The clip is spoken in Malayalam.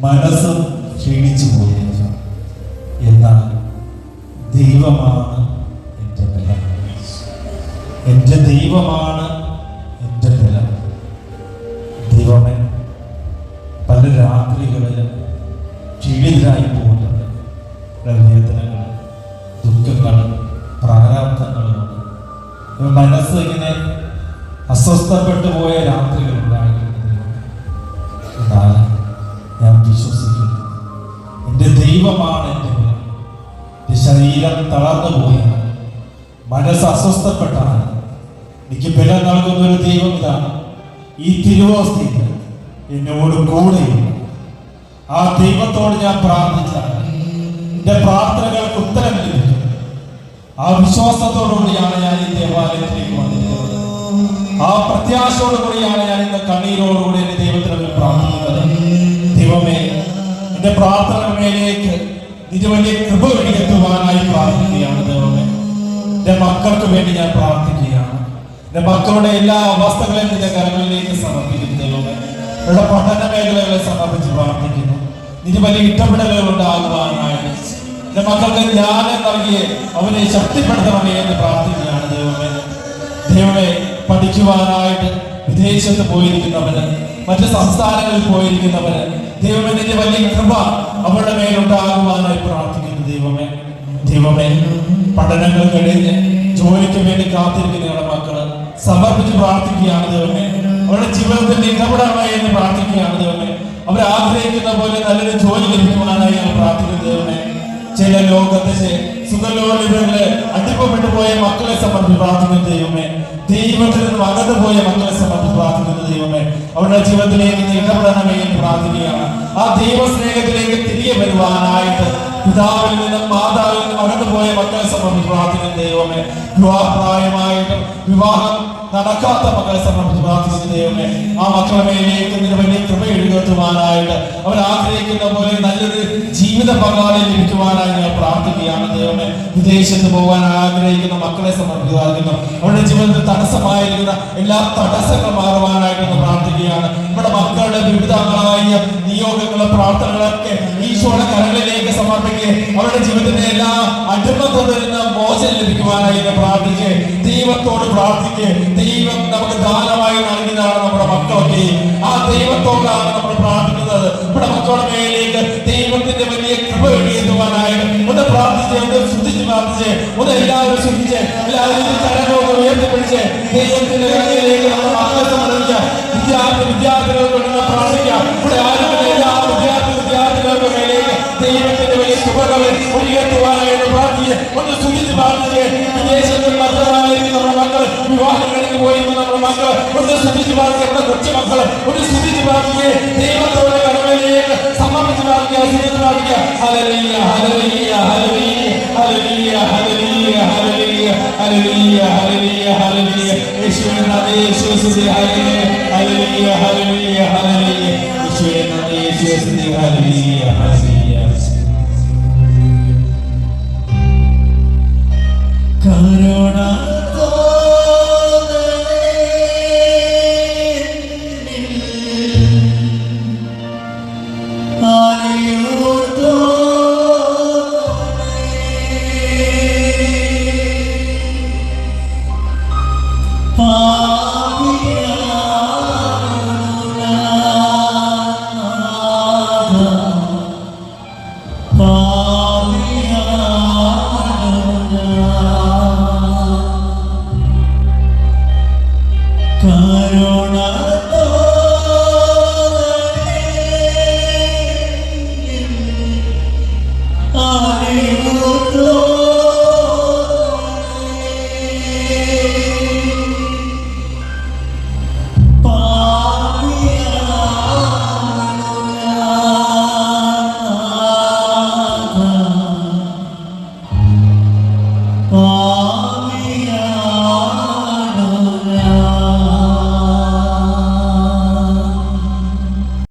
മനസ്സും ക്ഷീണിച്ചു പോയേക്കാം. എന്നാൽ ദൈവമാണ് എൻ്റെ ബലം. എൻ്റെ ദൈവമാണ് എൻ്റെ ബലം. ദൈവമേ, പല രാത്രികളിലും ക്ഷീണിതരായി പോകുന്നുണ്ട്. വേദനകൾ, ദുഃഖങ്ങൾ, പ്രാരാബ്ധങ്ങളുമുണ്ട്. മനസ്സ് ഇങ്ങനെ അസ്വസ്ഥപ്പെട്ടു പോയ രാത്രികളുണ്ടായിരുന്നു. എന്നാൽ ഞാൻ വിശ്വസിക്കുന്നു, എൻ്റെ ദൈവമാണ് എൻ്റെ ബലം. എൻ്റെ ശരീരം തളർന്നു പോയാൽ, മനസ്സ് അസ്വസ്ഥപ്പെട്ടാൽ എനിക്ക് ബലം നൽകുന്ന ഒരു ദൈവം ഇതാണ്. ഈ തിരുവോസ്തിയിൽ എന്നോട് കൂടെയുണ്ട്. ആ ദൈവത്തോട് ഞാൻ പ്രാർത്ഥിച്ചാൽ എൻ്റെ പ്രാർത്ഥനകൾക്ക് ഉത്തരം ലഭിക്കും. ആ വിശ്വാസത്തോടുകൂടിയാണ് ഞാൻ ഈ ദേവാലയത്തിലേക്ക് വന്നിരിക്കുന്നത്. ആ പ്രത്യാശയോടുകൂടിയാണ് ഞാൻ ഇന്ന് കണ്ണീരോടുകൂടി എന്റെ ദൈവത്തിന് പ്രാർത്ഥിക്കുന്നത്. ദൈവമേ, എന്റെ പ്രാർത്ഥനകളിലേക്ക് നിന്റെ വലിയ കൃപ എത്തുവാനായി പ്രാർത്ഥിക്കുകയാണ്. ദൈവമേ, എന്റെ മക്കൾക്ക് വേണ്ടി ഞാൻ പ്രാർത്ഥിക്കുകയാണ്. എന്റെ മക്കളുടെ എല്ലാ അവസ്ഥകളെയും നിന്റെ കരങ്ങളിലേക്ക് സമർപ്പിക്കുന്നു. ദൈവമേ, അവരുടെ പഠന മേഖലകളെ സമർപ്പിച്ച് പ്രാർത്ഥിക്കുന്നു. നിന്റെ വലിയ ഇടപെടലുകൾ ഉണ്ടാകുവാനായിട്ട് എന്റെ മക്കൾക്ക് ജ്ഞാനം നൽകിയേ അവരെ ശക്തിപ്പെടുത്തണമേ എന്ന് പ്രാർത്ഥിക്കുകയാണ്. ദൈവമേ, പഠിക്കുവാനായിട്ട് വിദേശത്ത് പോയിരിക്കുന്നവര്, മറ്റ് സംസ്ഥാനങ്ങളിൽ പോയിരിക്കുന്നവര്, ദൈവമേ, നിന്റെ വലിയ കൃപ അവരുടെ മേലുണ്ടാകുവാനായി പ്രാർത്ഥിക്കുന്നു. ദൈവമേ, പഠനങ്ങൾ കഴിഞ്ഞ് ജോലിക്ക് വേണ്ടി കാത്തിരിക്കുന്ന ഞങ്ങളുടെ മക്കള് സമർപ്പിച്ച് പ്രാർത്ഥിക്കുകയാണ്. ദൈവമേ, അവരുടെ ജീവിതത്തിൽ ഇടപെടണമേ എന്ന് പ്രാർത്ഥിക്കുകയാണ്. ദൈവമേ, അവർ ആഗ്രഹിക്കുന്ന പോലെ നല്ലൊരു ജോലി ലഭിക്കുവാനായി ഞങ്ങൾ പ്രാർത്ഥിക്കുന്നു. ദൈവമേ, ചില ലോകത്തിന്റെ സുഖലോലുകളില് അടിപ്പപ്പെട്ടു പോയ മക്കളെ സമർപ്പിച്ച് പ്രാർത്ഥിക്കുന്ന ദൈവമേ, ദൈവത്തിൽ നിന്നും അകന്നു പോയ മക്കളെ സമർപ്പിച്ച് പ്രാർത്ഥിക്കുന്ന ദൈവമേ, അവരുടെ ജീവിതത്തിലേക്ക് ഇടപെടണമേ എന്ന് പ്രാർത്ഥിക്കുകയാണ്. ആ ദൈവസ്നേഹത്തിലേക്ക് തിരികെ വരുവാനായിട്ട് പിതാവിൽ നിന്നും മാതാവിൽ നിന്നും അകന്നു പോയ മക്കളെ സമർപ്പിച്ച് പ്രാർത്ഥിക്കുന്ന ദൈവമേ, വിവാഹപ്രായമായിട്ടും വിവാഹം നടക്കാത്ത മക്കളെ സമർപ്പിച്ച് പ്രാർത്ഥിക്കുന്ന ദൈവമേ, ആ മക്കളുടെ മേലേക്ക് നിന്റെ വലിയ കൃപ എഴുതുവാനായിട്ട് അവർ ആഗ്രഹിക്കുന്ന പോലെ നല്ലൊരു ജീവിത പങ്കാളി ലഭിക്കുവാനായി ഞാൻ പ്രാർത്ഥിക്കുകയാണ്. ദൈവമേ, വിദേശത്ത് പോകാൻ ആഗ്രഹിക്കുന്ന മക്കളെ സമർപ്പിക്കുന്നു. അവരുടെ ജീവിതത്തിൽ തടസ്സമായിരിക്കുന്ന എല്ലാ തടസ്സങ്ങളും മാറുവാനായിട്ട് പ്രാർത്ഥിക്കുകയാണ്. നമ്മുടെ മക്കളുടെ വിവിധങ്ങളായ നിയോഗങ്ങളും പ്രാർത്ഥനകളൊക്കെ ഈശോയുടെ കരങ്ങളിലേക്ക് സമർപ്പിക്കുക. അവരുടെ ജീവിതത്തിന്റെ എല്ലാ അടിമത്തത്തിൽ നിന്ന് മോചനം ലഭിക്കുവാനായി പ്രാർത്ഥിക്കുക. ദൈവത്തോട് പ്രാർത്ഥിക്കുക. ദൈവം നമുക്ക് ദാനമായി നൽകിയതാണ് നമ്മുടെ മക്കളൊക്കെ. ആ ദൈവത്തോടാണ് നമ്മൾ പ്രാർത്ഥിക്കുന്നത്. നമ്മുടെ മക്കളുടെ മേലേക്ക് ദൈവത്തിന്റെ വലിയ കൃപ എഴുതുവാനായിട്ട് ഒന്ന് പ്രാർത്ഥിച്ച്, ഒന്ന് ശ്രദ്ധിച്ച് പ്രാർത്ഥിച്ച്, ഒന്ന് എല്ലാവരും ശ്രദ്ധിച്ച്, എല്ലാവരും കരങ്ങളൊക്കെ ഉയർത്തിപ്പിടിച്ച് ദൈവത്തിന്റെ കരങ്ങളിലേക്ക് നമ്മുടെ മക്കളെ സമർപ്പിക്കുക. വിദ്യാർത്ഥികൾക്ക് വേണ്ടി പ്രാർത്ഥിക്കാം. ഇവിടെ ആരും എല്ലാ വിദ്യാർത്ഥികൾക്ക് മേലേക്ക് ദൈവത്തിന്റെ വലിയ കൃപകളെ ഉയർത്തുവാനായിട്ട് പ്രാർത്ഥിക്കുക. ഒന്ന് ശ്രദ്ധിച്ച് പ്രാർത്ഥിച്ച്, വിദേശത്തിൽ മാത്രമായിരിക്കും നമ്മുടെ മക്കൾ വിവാഹങ്ങൾക്ക് പോയി നമ്മുടെ മക്കൾ ഒന്ന് ശ്രദ്ധിച്ച് പ്രാർത്ഥിക്കുക. കൊച്ചു മക്കൾ ഒന്ന് ശ്രദ്ധിച്ച് പ്രാർത്ഥിക്കുക. ദൈവത്തോടെ കരങ്ങളിലേക്ക് സമർപ്പിച്ച് പ്രാർത്ഥിക്കുക. ശ്രദ്ധിച്ച് പ്രാർത്ഥിക്കുക. Hallelujah, hallelujah, hallelujah, hallelujah, hallelujah, hallelujah, hallelujah, hallelujah, hallelujah. യേശുവേ നന്ദി, യേശുവേ സ്തുതി. Hallelujah, hallelujah, hallelujah, hallelujah. യേശുവേ നന്ദി, യേശുവേ സ്തുതി. Hallelujah, hallelujah.